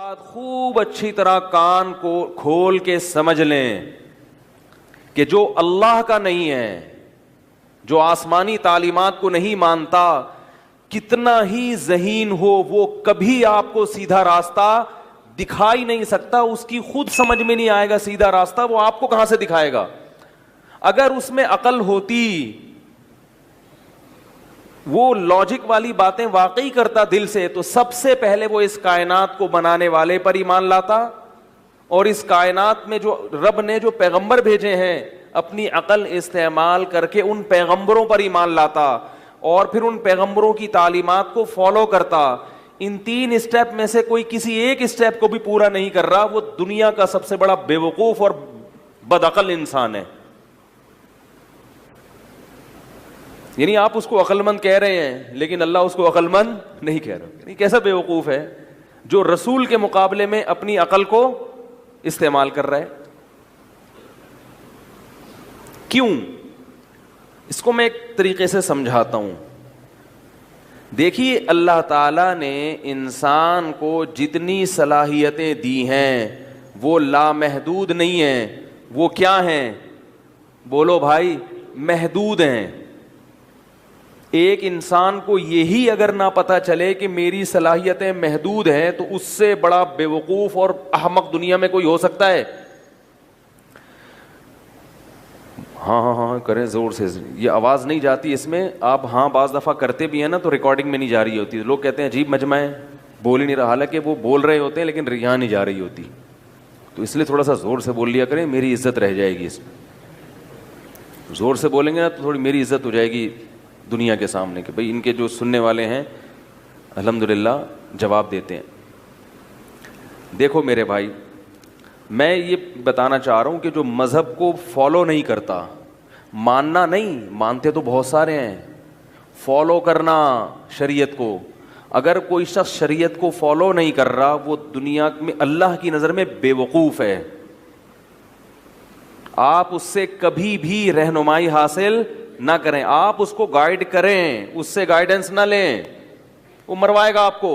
بات خوب اچھی طرح کان کو کھول کے سمجھ لیں کہ جو اللہ کا نہیں ہے, جو آسمانی تعلیمات کو نہیں مانتا, کتنا ہی ذہین ہو وہ کبھی آپ کو سیدھا راستہ دکھائی نہیں سکتا. اس کی خود سمجھ میں نہیں آئے گا سیدھا راستہ, وہ آپ کو کہاں سے دکھائے گا؟ اگر اس میں عقل ہوتی, وہ لاجک والی باتیں واقعی کرتا دل سے, تو سب سے پہلے وہ اس کائنات کو بنانے والے پر ایمان لاتا, اور اس کائنات میں جو رب نے جو پیغمبر بھیجے ہیں اپنی عقل استعمال کر کے ان پیغمبروں پر ایمان لاتا, اور پھر ان پیغمبروں کی تعلیمات کو فالو کرتا. ان تین اسٹیپ میں سے کوئی کسی ایک اسٹیپ کو بھی پورا نہیں کر رہا, وہ دنیا کا سب سے بڑا بے وقوف اور بدعقل انسان ہے. یعنی آپ اس کو عقل مند کہہ رہے ہیں لیکن اللہ اس کو عقل مند نہیں کہہ رہا. یعنی کیسا بے وقوف ہے جو رسول کے مقابلے میں اپنی عقل کو استعمال کر رہا ہے. کیوں؟ اس کو میں ایک طریقے سے سمجھاتا ہوں. دیکھیے, اللہ تعالیٰ نے انسان کو جتنی صلاحیتیں دی ہیں وہ لامحدود نہیں ہیں. وہ کیا ہیں؟ بولو بھائی, محدود ہیں. ایک انسان کو یہی اگر نہ پتا چلے کہ میری صلاحیتیں محدود ہیں تو اس سے بڑا بے وقوف اور احمق دنیا میں کوئی ہو سکتا ہے؟ ہاں ہاں ہاں کریں زور سے, یہ آواز نہیں جاتی اس میں. آپ ہاں بعض دفعہ کرتے بھی ہیں نا تو ریکارڈنگ میں نہیں جا رہی ہوتی, لوگ کہتے ہیں عجیب مجمع ہے, بول ہی نہیں رہا, حالانکہ وہ بول رہے ہوتے ہیں لیکن یہاں نہیں جا رہی ہوتی. تو اس لیے تھوڑا سا زور سے بول لیا کریں, میری عزت رہ جائے گی. اس میں زور سے بولیں گے نا تو تھوڑی میری عزت ہو جائے گی دنیا کے سامنے کہ بھئی ان کے جو سننے والے ہیں الحمدللہ جواب دیتے ہیں. دیکھو میرے بھائی, میں یہ بتانا چاہ رہا ہوں کہ جو مذہب کو فالو نہیں کرتا, ماننا نہیں, مانتے تو بہت سارے ہیں, فالو کرنا شریعت کو, اگر کوئی شخص شریعت کو فالو نہیں کر رہا وہ دنیا میں اللہ کی نظر میں بے وقوف ہے. آپ اس سے کبھی بھی رہنمائی حاصل نہ کریں, آپ اس کو گائیڈ کریں, اس سے گائیڈنس نہ لیں, وہ مروائے گا آپ کو.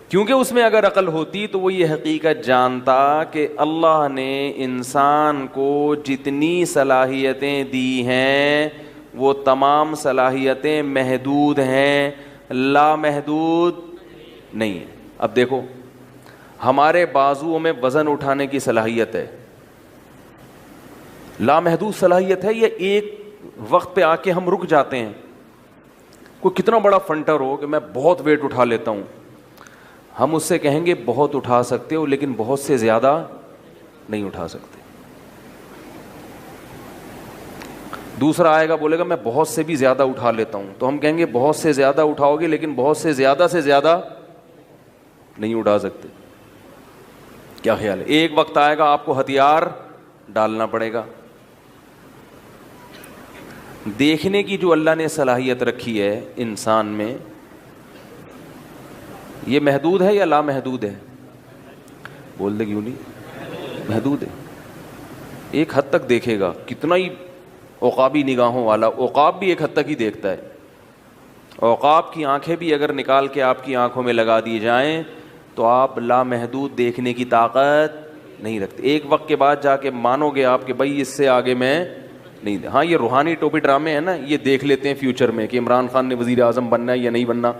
کیونکہ اس میں اگر عقل ہوتی تو وہ یہ حقیقت جانتا کہ اللہ نے انسان کو جتنی صلاحیتیں دی ہیں وہ تمام صلاحیتیں محدود ہیں, لامحدود نہیں ہیں. اب دیکھو, ہمارے بازوؤں میں وزن اٹھانے کی صلاحیت ہے, لامحدود صلاحیت ہے, یہ ایک وقت پہ آ کے ہم رک جاتے ہیں. کوئی کتنا بڑا فنٹر ہو کہ میں بہت ویٹ اٹھا لیتا ہوں, ہم اس سے کہیں گے بہت اٹھا سکتے ہو لیکن بہت سے زیادہ نہیں اٹھا سکتے. دوسرا آئے گا بولے گا میں بہت سے بھی زیادہ اٹھا لیتا ہوں, تو ہم کہیں گے بہت سے زیادہ اٹھاؤ گے لیکن بہت سے زیادہ نہیں اٹھا سکتے. کیا خیال ہے؟ ایک وقت آئے گا آپ کو ہتھیار ڈالنا پڑے گا. دیکھنے کی جو اللہ نے صلاحیت رکھی ہے انسان میں, یہ محدود ہے یا لامحدود ہے؟ بول دے کیوں نہیں, محدود ہے. ایک حد تک دیکھے گا, کتنا ہی عقابی نگاہوں والا, عقاب بھی ایک حد تک ہی دیکھتا ہے. عقاب کی آنکھیں بھی اگر نکال کے آپ کی آنکھوں میں لگا دی جائیں تو آپ لامحدود دیکھنے کی طاقت نہیں رکھتے. ایک وقت کے بعد جا کے مانو گے آپ کہ بھائی اس سے آگے میں نہیں. ہاں یہ روحانی ٹوپی ڈرامے ہیں نا, یہ دیکھ لیتے ہیں فیوچر میں کہ عمران خان نے وزیر اعظم بننا ہے یا نہیں بننا,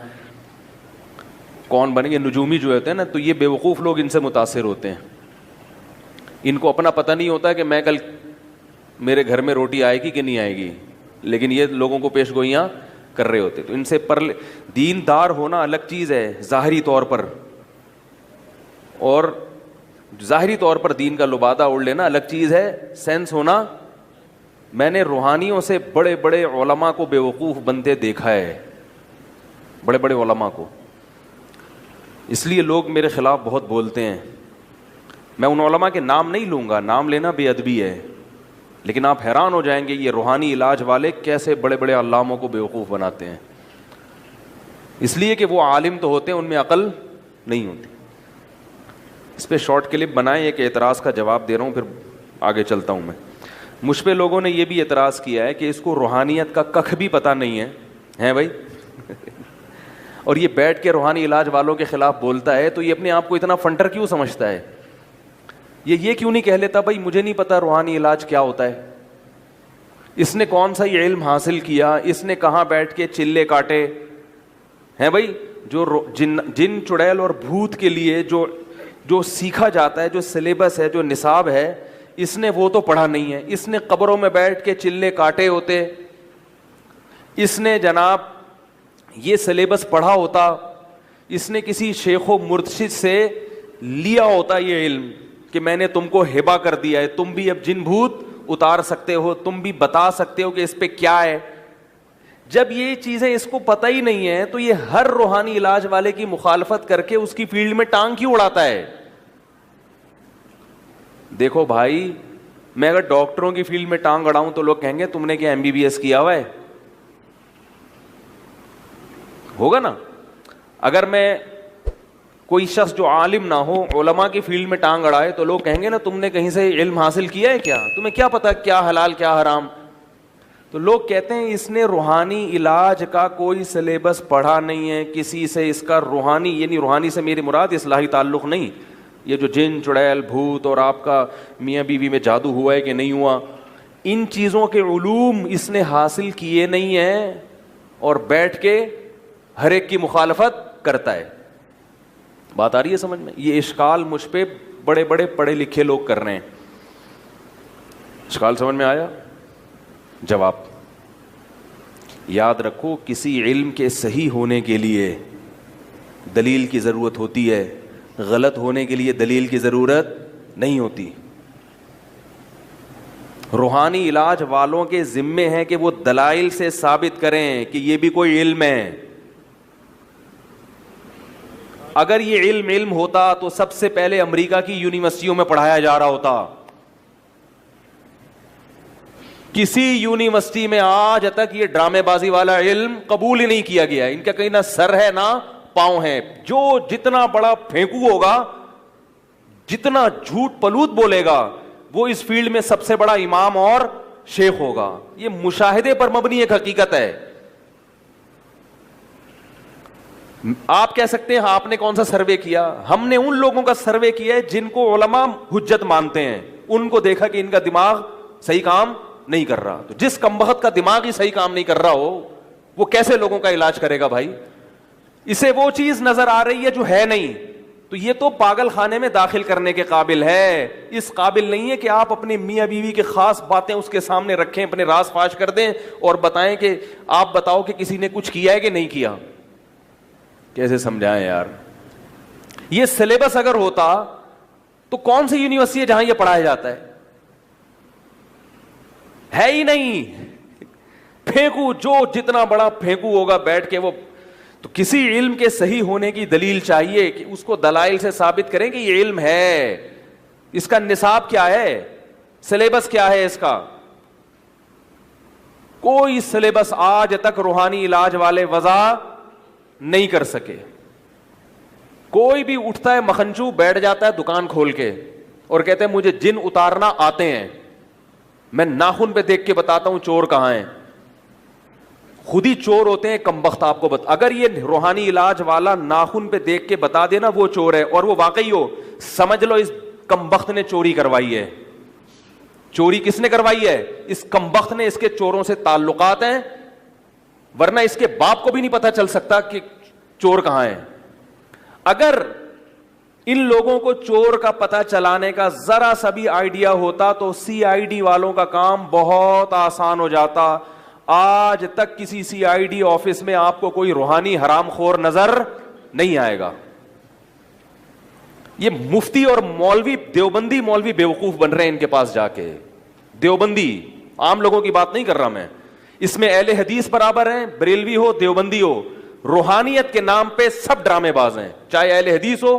کون بنے گے. نجومی جو ہوتے ہیں نا, تو یہ بے وقوف لوگ ان سے متاثر ہوتے ہیں. ان کو اپنا پتہ نہیں ہوتا کہ میں کل میرے گھر میں روٹی آئے گی کہ نہیں آئے گی, لیکن یہ لوگوں کو پیش گوئیاں کر رہے ہوتے. تو ان سے دیندار ہونا الگ چیز ہے ظاہری طور پر, اور ظاہری طور پر دین کا لبادہ اوڑھ لینا الگ چیز ہے, سینس ہونا. میں نے روحانیوں سے بڑے بڑے علماء کو بے وقوف بنتے دیکھا ہے, بڑے بڑے علماء کو. اس لیے لوگ میرے خلاف بہت بولتے ہیں. میں ان علماء کے نام نہیں لوں گا, نام لینا بے ادبی ہے, لیکن آپ حیران ہو جائیں گے یہ روحانی علاج والے کیسے بڑے بڑے علاموں کو بے وقوف بناتے ہیں. اس لیے کہ وہ عالم تو ہوتے ہیں, ان میں عقل نہیں ہوتی. اس پہ شارٹ کلپ بنائیں, ایک اعتراض کا جواب دے رہا ہوں پھر آگے چلتا ہوں. میں مجھ پہ لوگوں نے یہ بھی اعتراض کیا ہے کہ اس کو روحانیت کا ککھ بھی پتہ نہیں ہے. ہیں بھائی, اور یہ بیٹھ کے روحانی علاج والوں کے خلاف بولتا ہے تو یہ اپنے آپ کو اتنا فنٹر کیوں سمجھتا ہے؟ یہ کیوں نہیں کہہ لیتا بھائی مجھے نہیں پتا روحانی علاج کیا ہوتا ہے؟ اس نے کون سا یہ علم حاصل کیا؟ اس نے کہاں بیٹھ کے چلے کاٹے ہیں بھائی؟ جو جن چڑیل اور بھوت کے لیے جو سیکھا جاتا ہے، جو سلیبس ہے، جو نصاب ہے، اس نے وہ تو پڑھا نہیں ہے. اس نے قبروں میں بیٹھ کے چلے کاٹے ہوتے، اس نے جناب یہ سلیبس پڑھا ہوتا، اس نے کسی شیخ و مرشد سے لیا ہوتا یہ علم کہ میں نے تم کو ہبہ کر دیا ہے، تم بھی اب جن بھوت اتار سکتے ہو، تم بھی بتا سکتے ہو کہ اس پہ کیا ہے. جب یہ چیزیں اس کو پتہ ہی نہیں ہے تو یہ ہر روحانی علاج والے کی مخالفت کر کے اس کی فیلڈ میں ٹانگ کیوں اڑاتا ہے؟ دیکھو بھائی، میں اگر ڈاکٹروں کی فیلڈ میں ٹانگ اڑاؤں تو لوگ کہیں گے تم نے کیا MBBS کیا ہوا ہے؟ ہوگا نا. اگر میں کوئی شخص جو عالم نہ ہو علماء کی فیلڈ میں ٹانگ اڑائے تو لوگ کہیں گے نا تم نے کہیں سے علم حاصل کیا ہے کیا؟ تمہیں کیا پتا کیا حلال کیا حرام؟ تو لوگ کہتے ہیں اس نے روحانی علاج کا کوئی سلیبس پڑھا نہیں ہے کسی سے. اس کا روحانی، یعنی روحانی سے میری مراد اصلاحی تعلق نہیں، یہ جو جن چڑیل بھوت اور آپ کا میاں بیوی میں جادو ہوا ہے کہ نہیں ہوا، ان چیزوں کے علوم اس نے حاصل کیے نہیں ہیں اور بیٹھ کے ہر ایک کی مخالفت کرتا ہے. بات آ رہی ہے سمجھ میں؟ یہ اشکال مجھ پہ بڑے بڑے پڑھے لکھے لوگ کر رہے ہیں. اشکال سمجھ میں آیا؟ جواب، یاد رکھو کسی علم کے صحیح ہونے کے لیے دلیل کی ضرورت ہوتی ہے، غلط ہونے کے لیے دلیل کی ضرورت نہیں ہوتی. روحانی علاج والوں کے ذمے ہیں کہ وہ دلائل سے ثابت کریں کہ یہ بھی کوئی علم ہے. اگر یہ علم ہوتا تو سب سے پہلے امریکہ کی یونیورسٹیوں میں پڑھایا جا رہا ہوتا. کسی یونیورسٹی میں آج تک یہ ڈرامے بازی والا علم قبول ہی نہیں کیا گیا. ان کا کہیں نہ سر ہے نہ پاؤں ہے. جو جتنا بڑا پھینکو ہوگا، جتنا جھوٹ پلوت بولے گا، وہ اس فیلڈ میں سب سے بڑا امام اور شیخ ہوگا. یہ مشاہدے پر مبنی ایک حقیقت ہے. آپ کہہ سکتے ہیں آپ نے کون سا سروے کیا؟ ہم نے ان لوگوں کا سروے کیا ہے جن کو علماء حجت مانتے ہیں. ان کو دیکھا کہ ان کا دماغ صحیح کام نہیں کر رہا. تو جس کمبخت کا دماغ ہی صحیح کام نہیں کر رہا ہو وہ کیسے لوگوں کا علاج کرے گا بھائی؟ اسے وہ چیز نظر آ رہی ہے جو ہے نہیں، تو یہ تو پاگل خانے میں داخل کرنے کے قابل ہے. اس قابل نہیں ہے کہ آپ اپنے میاں بیوی کے خاص باتیں اس کے سامنے رکھیں، اپنے راز فاش کر دیں اور بتائیں کہ آپ بتاؤ کہ کسی نے کچھ کیا ہے کہ نہیں کیا. کیسے سمجھائیں یار؟ یہ سلیبس اگر ہوتا تو کون سی یونیورسٹی ہے جہاں یہ پڑھایا جاتا ہے ہی نہیں. پھینکو، جو جتنا بڑا پھینکو ہوگا بیٹھ کے وہ، تو کسی علم کے صحیح ہونے کی دلیل چاہیے کہ اس کو دلائل سے ثابت کریں کہ یہ علم ہے. اس کا نصاب کیا ہے، سلیبس کیا ہے اس کا. کوئی سلیبس آج تک روحانی علاج والے وضع نہیں کر سکے. کوئی بھی اٹھتا ہے مکھنچو، بیٹھ جاتا ہے دکان کھول کے اور کہتے ہیں مجھے جن اتارنا آتے ہیں. میں ناخن پہ دیکھ کے بتاتا ہوں چور کہاں ہیں. خود ہی چور ہوتے ہیں کمبخت. آپ کو اگر یہ روحانی علاج والا ناخن پہ دیکھ کے بتا دینا وہ چور ہے اور وہ واقعی ہو، سمجھ لو اس کمبخت نے چوری کروائی ہے. چوری کس نے کروائی ہے؟ اس کمبخت نے. اس کے چوروں سے تعلقات ہیں، ورنہ اس کے باپ کو بھی نہیں پتا چل سکتا کہ چور کہاں ہے. اگر ان لوگوں کو چور کا پتہ چلانے کا ذرا سا بھی آئیڈیا ہوتا تو CID والوں کا کام بہت آسان ہو جاتا. آج تک کسی CID آفس میں آپ کو کوئی روحانی حرام خور نظر نہیں آئے گا. یہ مفتی اور مولوی، دیوبندی مولوی بیوقوف بن رہے ہیں ان کے پاس جا کے. دیوبندی، عام لوگوں کی بات نہیں کر رہا میں. اس میں اہل حدیث برابر ہیں، بریلوی ہو دیوبندی ہو. روحانیت کے نام پہ سب ڈرامے باز ہیں، چاہے اہل حدیث ہو،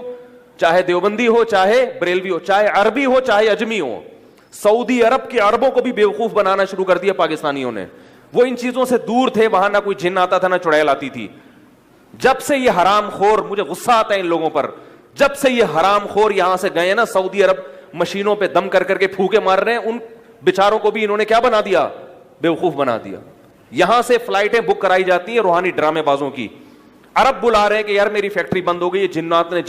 چاہے دیوبندی ہو، چاہے بریلوی ہو، چاہے عربی ہو، چاہے اجمی ہو. سعودی عرب کے عربوں کو بھی بیوقوف بنانا شروع کر دیا پاکستانیوں نے. وہ ان چیزوں سے دور تھے، وہاں نہ کوئی جن آتا تھا نہ چڑیل آتی تھی. جب سے یہ حرام خور، مجھے غصہ آتا ہے ان لوگوں پر، جب سے یہ حرام خور یہاں سے گئے نا سعودی عرب، مشینوں پہ دم کر کر کے پھوکے مار رہے ہیں. ان بیچاروں کو بھی انہوں نے کیا بنا دیا؟ بیوقوف بنا دیا. یہاں سے فلائٹیں بک کرائی جاتی ہیں روحانی ڈرامے بازوں کی. عرب بلا رہے ہیں کہ یار میری فیکٹری بند ہو گئی, یہ جنات نے